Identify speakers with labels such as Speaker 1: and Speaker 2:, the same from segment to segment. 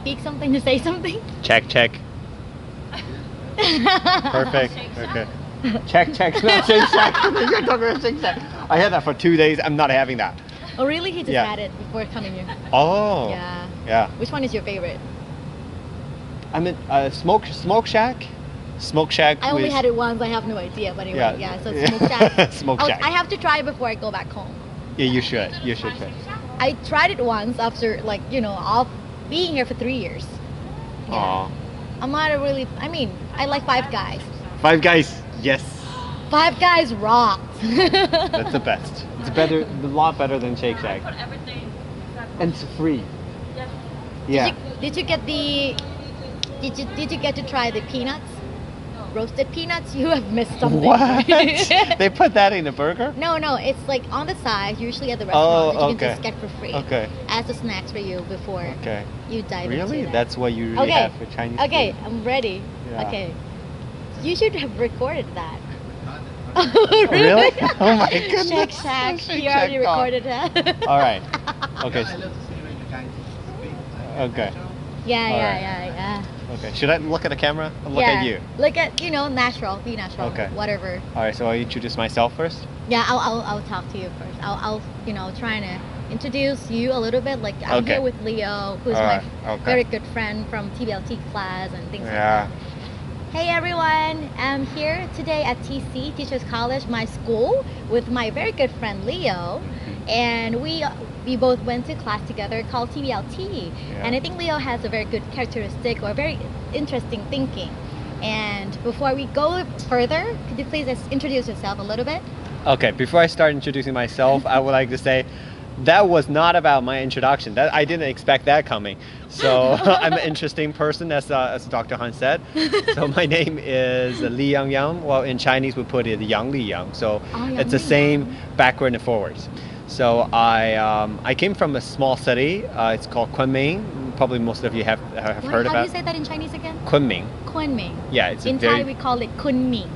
Speaker 1: Speak something to say something.
Speaker 2: Check, check. Perfect. Okay. Check, check. No, Shake Shack. You're talking about Shake Shack. I had that for 2 days. I'm not having that.
Speaker 1: Oh, really? He just
Speaker 2: Yeah.
Speaker 1: had it before coming here.
Speaker 2: Oh.
Speaker 1: Yeah.
Speaker 2: Yeah.
Speaker 1: Which one is your favorite?
Speaker 2: I mean, Smoke Shack. Smoke Shack.
Speaker 1: I only
Speaker 2: with-
Speaker 1: had it once. I have no idea. But anyway,
Speaker 2: Yeah.
Speaker 1: yeah. So it's Smoke Shack.
Speaker 2: Smoke
Speaker 1: I
Speaker 2: Shack.
Speaker 1: have to try it before I go back home.
Speaker 2: Yeah, you should. You should try.
Speaker 1: I tried it once after, like, you know, all being here for 3 years.
Speaker 2: Aw.
Speaker 1: I'm not a really. I mean, I like Five Guys.
Speaker 2: Five Guys. Yes.
Speaker 1: Five Guys rocked.
Speaker 2: That's the best. It's better, a lot better than Shake Shack. And it's free. Yeah.
Speaker 1: Did you get the? Did you get to try the peanuts? Roasted peanuts? You have missed something.
Speaker 2: What? They put that in a burger?
Speaker 1: No, it's like on the side, usually at the
Speaker 2: Oh,
Speaker 1: restaurant, that you
Speaker 2: okay.
Speaker 1: can just get for free.
Speaker 2: Okay.
Speaker 1: As a snacks for you before
Speaker 2: Okay.
Speaker 1: you dive
Speaker 2: Really?
Speaker 1: into that.
Speaker 2: That's what you usually
Speaker 1: Okay.
Speaker 2: have for Chinese
Speaker 1: Okay,
Speaker 2: food?
Speaker 1: I'm ready.
Speaker 2: Yeah.
Speaker 1: Okay. You should have recorded that.
Speaker 2: Really? Oh my goodness.
Speaker 1: Shake Shack.
Speaker 2: Shake
Speaker 1: He already
Speaker 2: Shack talk.
Speaker 1: recorded that.
Speaker 2: All right. Okay. Okay.
Speaker 1: Yeah,
Speaker 2: All right.
Speaker 1: yeah.
Speaker 2: Okay. Should I look at the camera? Or look
Speaker 1: yeah.
Speaker 2: at you.
Speaker 1: Look at, natural. Be natural.
Speaker 2: Okay.
Speaker 1: Whatever.
Speaker 2: All right. So I'll introduce myself first.
Speaker 1: Yeah, I'll talk to you first. I'll trying to introduce you a little bit. Like I'm
Speaker 2: Okay.
Speaker 1: here with Leo, who's
Speaker 2: All
Speaker 1: my
Speaker 2: right, okay.
Speaker 1: very good friend from TBLT class and things like
Speaker 2: Yeah.
Speaker 1: that. Hey everyone, I'm here today at TC, Teachers College, my school, with my very good friend Leo, and we both went to class together called TBLT,
Speaker 2: Yeah.
Speaker 1: and I think Leo has a very good characteristic or very interesting thinking. And before we go further, could you please introduce yourself a little bit?
Speaker 2: Okay. Before I start introducing myself, I would like to say that was not about my introduction. That I didn't expect that coming. So I'm an interesting person, as Dr. Han said. So my name is Li Yang. Well, in Chinese we put it Yang Li Yang. So
Speaker 1: Yang
Speaker 2: it's the
Speaker 1: Li
Speaker 2: same
Speaker 1: Yang.
Speaker 2: backward and forwards. So I came from a small city. It's called Kunming. Probably most of you have heard
Speaker 1: How do
Speaker 2: about
Speaker 1: you say that in Chinese again?
Speaker 2: Kunming.
Speaker 1: Kunming.
Speaker 2: Yeah, it's
Speaker 1: In
Speaker 2: a very.
Speaker 1: Thai we call it Kunming.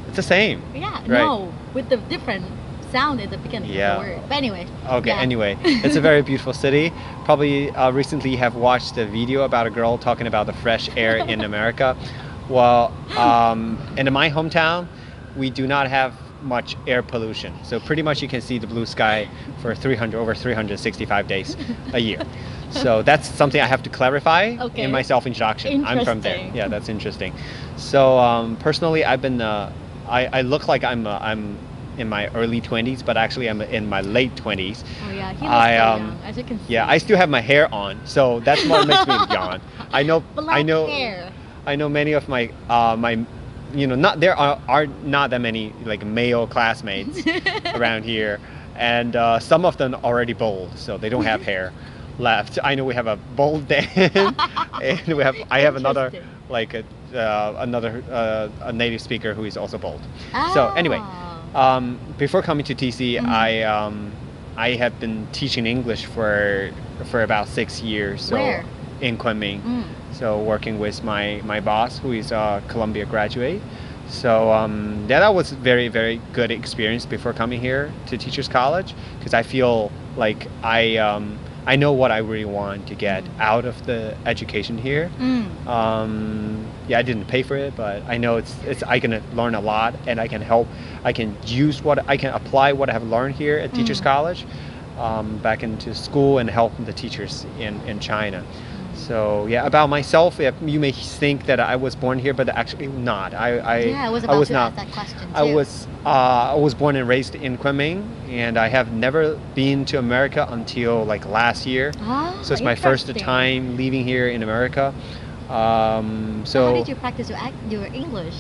Speaker 2: It's the same.
Speaker 1: Yeah,
Speaker 2: Right.
Speaker 1: no, with the different sound at the beginning
Speaker 2: Yeah.
Speaker 1: of the word. But anyway.
Speaker 2: Okay,
Speaker 1: yeah.
Speaker 2: anyway, it's a very beautiful city. Probably recently you have watched a video about a girl talking about the fresh air in America. Well, in my hometown, we do not have much air pollution. So pretty much you can see the blue sky for over 365 days a year. So that's something I have to clarify
Speaker 1: Okay.
Speaker 2: in my self-introduction. I'm from there.
Speaker 1: Interesting.
Speaker 2: Yeah, that's interesting. So personally, I've been, I look like I'm in my early 20s, but actually I'm in my late 20s.
Speaker 1: Oh yeah, he looks
Speaker 2: I,
Speaker 1: so
Speaker 2: um,
Speaker 1: young, as you can see.
Speaker 2: Yeah, I still have my hair on, so that's what makes me yawn. I know,
Speaker 1: Black
Speaker 2: I know,
Speaker 1: hair.
Speaker 2: I know many of my there are not that many like male classmates around here, and some of them already bald, so they don't have hair left. I know we have a bald Dan, and I have another
Speaker 1: Interesting.
Speaker 2: like a native speaker who is also bald. So anyway.
Speaker 1: Ah.
Speaker 2: Before coming to TC, I have been teaching English for about 6 years. So
Speaker 1: Where?
Speaker 2: In Kunming. So working with my boss, who is a Columbia graduate. So that was very, very good experience before coming here to Teachers College, because I feel like I know what I really want to get out of the education here. Yeah, I didn't pay for it, but I know I can learn a lot, and I can apply what I have learned here at Teachers College back into school and help the teachers in China. So yeah, about myself, you may think that I was born here, but actually not.
Speaker 1: I was about to ask that question too.
Speaker 2: I was born and raised in Kunming, and I have never been to America until like last year. So it's my first
Speaker 1: Interesting.
Speaker 2: time leaving here in America.
Speaker 1: So how did you practice your English?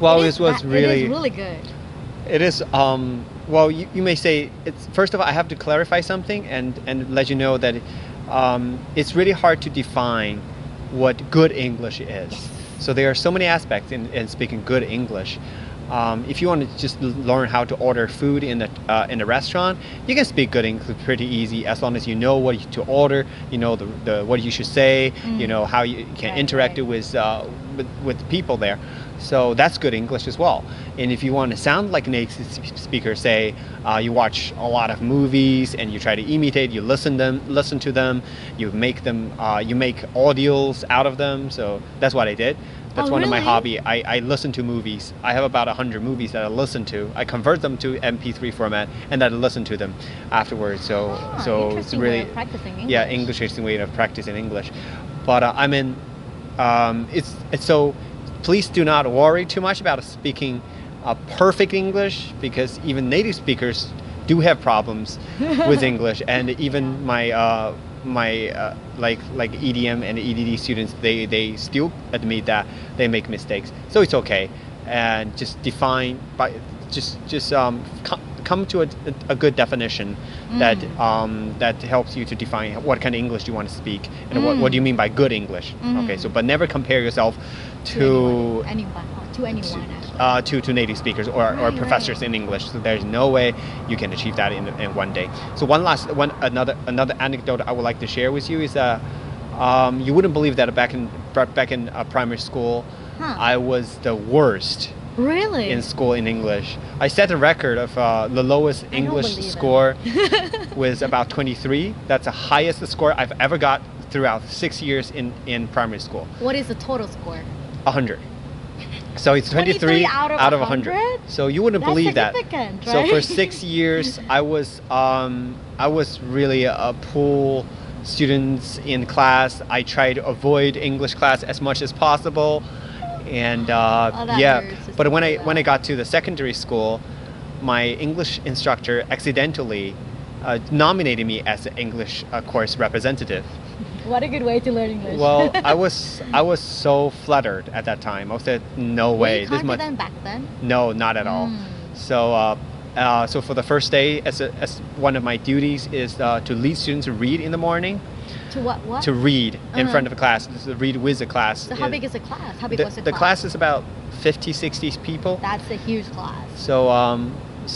Speaker 2: Well,
Speaker 1: it
Speaker 2: this was really-
Speaker 1: It is really good.
Speaker 2: It is, well, you may say, first of all, I have to clarify something and let you know that it's really hard to define what good English is. So there are so many aspects in speaking good English. If you want to just learn how to order food in the restaurant, you can speak good English pretty easy as long as you know what to order, you know the what you should say, you know how you can interact with people there. So that's good English as well. And if you want to sound like a native speaker, say you watch a lot of movies and you try to imitate, you listen to them, you make audios out of them. So that's what I did. That's one of my hobby. I listen to movies. I have about 100 movies that I listen to. I convert them to MP3 format and then I listen to them afterwards. So it's really interesting way of practicing English. But it's so. Please do not worry too much about speaking perfect English because even native speakers do have problems with English, and even my like EDM and EDD students, they still admit that they make mistakes. So it's okay, and just come to a good definition that helps you to define what kind of English you want to speak and what do you mean by good English. Okay, so but never compare yourself to native speakers or professors in English. So there's no way you can achieve that in one day. So another anecdote I would like to share with you is that you wouldn't believe that back in primary school, I was the worst.
Speaker 1: Really?
Speaker 2: In school in English. I set a record of the lowest English score was about 23. That's the highest score I've ever got throughout 6 years in primary school.
Speaker 1: What is the total score?
Speaker 2: 100. So it's 23 out of 100. So you wouldn't believe that.
Speaker 1: Right?
Speaker 2: So for 6 years, I was really a poor student in class. I tried to avoid English class as much as possible. And but when I got to the secondary school, my English instructor accidentally nominated me as an English course representative.
Speaker 1: What a good way to learn English.
Speaker 2: Well, I was so flattered at that time. I said, no way.
Speaker 1: Were you confident back then?
Speaker 2: No, not at all. So so for the first day, as one of my duties is to lead students to read in the morning.
Speaker 1: To what?
Speaker 2: To read in front of a class, to read with the class.
Speaker 1: So how big is the class? How big was the class?
Speaker 2: The class is about 50, 60 people.
Speaker 1: That's a huge class.
Speaker 2: So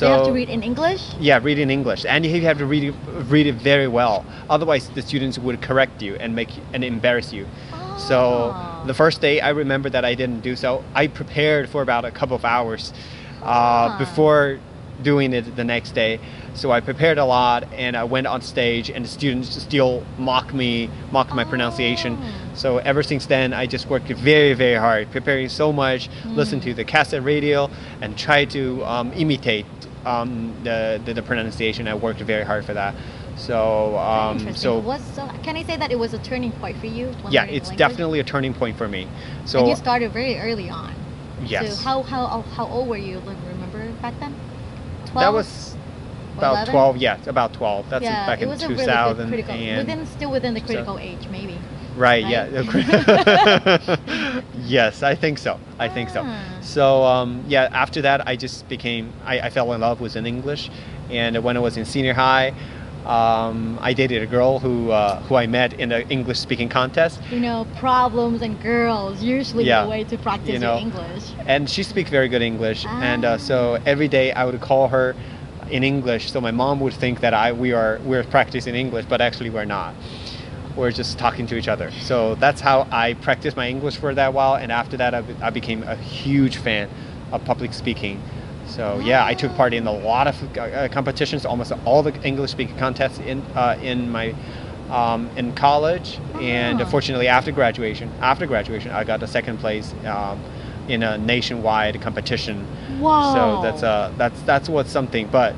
Speaker 1: you have to read in English? Yeah,
Speaker 2: read in English, and you have to read it very well. Otherwise, the students would correct you and embarrass you. So the first day, I remember that I didn't do so. I prepared for about a couple of hours before doing it the next day. So I prepared a lot and I went on stage and the students still mock my pronunciation. So ever since then, I just worked very, very hard, preparing so much, listen to the cassette radio and try to imitate the pronunciation. I worked very hard for that. So can I say that it was a turning point for you? Yeah, it's definitely a turning point for me. So
Speaker 1: and you started very early on.
Speaker 2: Yes.
Speaker 1: So how old were you? Remember back then? 12?
Speaker 2: That was about 12. Yeah, about 12. That's back in 2000.
Speaker 1: Really still within the critical age, maybe.
Speaker 2: Right. Yeah. Yes, I think so. So after that, I fell in love with English, and when I was in senior high, I dated a girl who I met in an English speaking contest.
Speaker 1: You know, problems and girls usually the way to practice your English.
Speaker 2: And she speaks very good English, and so every day I would call her in English, so my mom would think that we're practicing English, but actually we're not. We're just talking to each other. So that's how I practiced my English for that while, and after that I became a huge fan of public speaking. So I took part in a lot of competitions, almost all the English speaking contests in college, and fortunately after graduation I got a second place in a nationwide competition.
Speaker 1: Wow.
Speaker 2: So that's what's something. But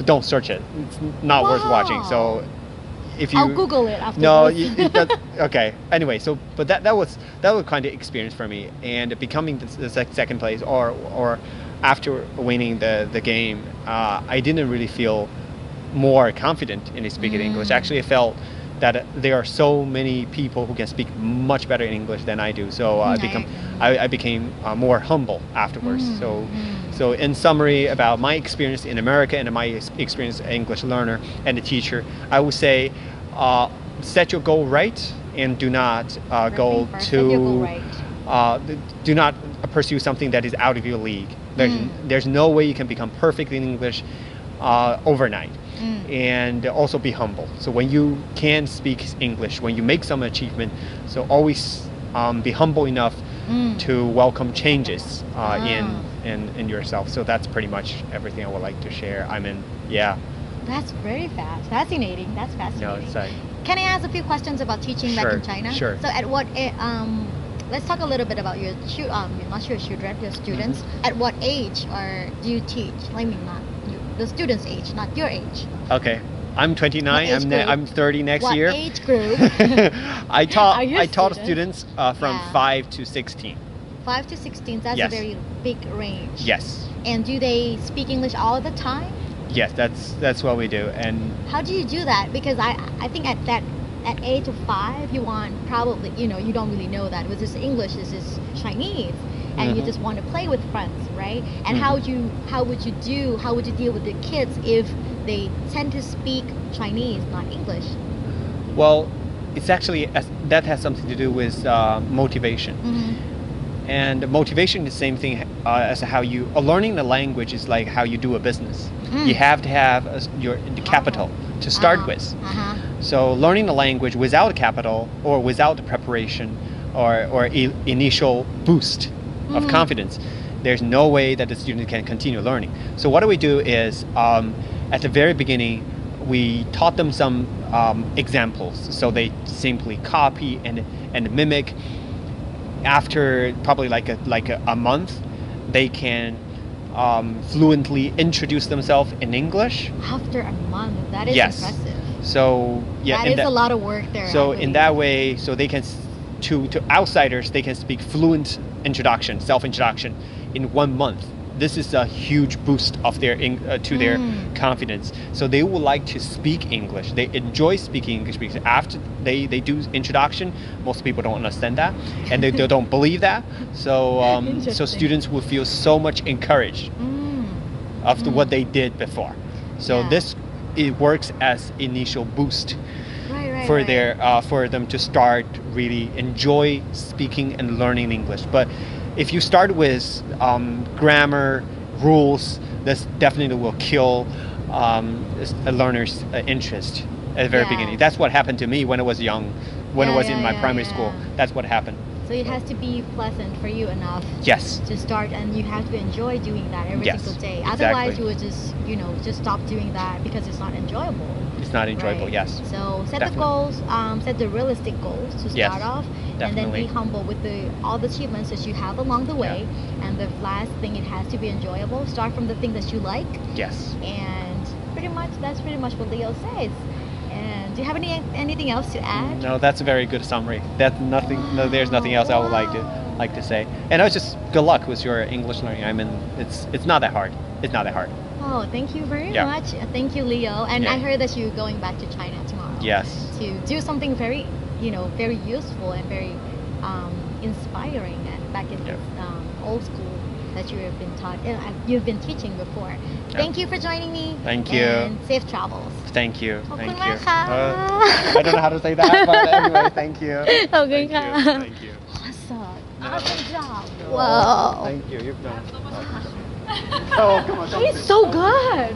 Speaker 2: don't search it. It's not worth watching. So if you,
Speaker 1: I'll Google it after.
Speaker 2: No, okay. Anyway, so but that was kind of experience for me, and becoming the second place or after winning the game, I didn't really feel more confident in speaking English. Actually, I felt that there are so many people who can speak much better in English than I do. So I became more humble afterwards. So in summary about my experience in America and my experience as an English learner and a teacher, I would say set your goal right and do not do not pursue something that is out of your league. There's no way you can become perfect in English overnight. And also be humble. So when you can speak English, when you make some achievement, so always be humble enough to welcome changes in yourself. So that's pretty much everything I would like to share.
Speaker 1: That's very fascinating. That's fascinating.
Speaker 2: No,
Speaker 1: Can I ask a few questions about teaching back in China?
Speaker 2: Sure.
Speaker 1: So at what let's talk a little bit about your not your children, your students. At what age do you teach? I mean, not you, the students' age, not your age.
Speaker 2: Okay. I'm 29. I'm 30 next year.
Speaker 1: What age group?
Speaker 2: I taught students from 5 to 16.
Speaker 1: 5 to 16. That's a very big range.
Speaker 2: Yes.
Speaker 1: And do they speak English all the time?
Speaker 2: Yes, that's what we do. And
Speaker 1: how do you do that? Because I think at age of 5, you want probably, you don't really know that this is English, this is Chinese, and you just want to play with friends, right? And how would you deal with the kids if they tend to speak Chinese, not English?
Speaker 2: Well, it's actually that has something to do with motivation. And motivation is the same thing as how learning the language is like how you do a business. You have to have the capital to start with. So learning the language without capital or without the preparation or initial boost of confidence, there's no way that the student can continue learning. So what we do is at the very beginning, we taught them some examples. So they simply copy and mimic. After probably like a month, they can fluently introduce themselves in English.
Speaker 1: After a month, that is impressive.
Speaker 2: So
Speaker 1: that is a lot of work there.
Speaker 2: So in that way, so they can to outsiders they can speak fluent introduction, self-introduction in 1 month. This is a huge boost of their their confidence. So they would like to speak English. They enjoy speaking English because after they do introduction, most people don't understand that, and they don't believe that. So students will feel so much encouraged after what they did before. So it works as initial boost for them to start really enjoy speaking and learning English. But if you start with grammar rules, this definitely will kill a learner's interest at the very beginning. That's what happened to me when I was young, when I was in my primary school. That's what happened.
Speaker 1: So it has to be pleasant for you enough to start, and you have to enjoy doing that every single day. Otherwise, you would just stop doing that because it's not enjoyable.
Speaker 2: It's not enjoyable, yes.
Speaker 1: So set the goals, set the realistic goals to start off, and then be humble with all the achievements that you have along the way. And the last thing, it has to be enjoyable. Start from the thing that you like.
Speaker 2: Yes.
Speaker 1: And that's pretty much what Leo says. And do you have anything else to add?
Speaker 2: No, that's a very good summary. That's nothing. No, there's nothing else I would like to say. And it's just good luck with your English learning. I mean, it's not that hard. It's not that hard.
Speaker 1: Oh, thank you very much. Thank you, Leo. And I heard that you're going back to China tomorrow.
Speaker 2: Yes.
Speaker 1: To do something very, very useful and very inspiring back in this old school that you have been taught. You've been teaching before. Thank you for joining me.
Speaker 2: Thank you.
Speaker 1: And safe travels.
Speaker 2: Thank you.
Speaker 1: ขอบคุณ
Speaker 2: Thank
Speaker 1: มาก
Speaker 2: you.
Speaker 1: ค่ะ
Speaker 2: I don't know how to say that, but anyway, thank you.
Speaker 1: ขอบคุณค่ะ
Speaker 2: Thank you.
Speaker 1: Awesome job. Wow.
Speaker 2: Thank you. You've done. Oh, come on.
Speaker 1: He's so good.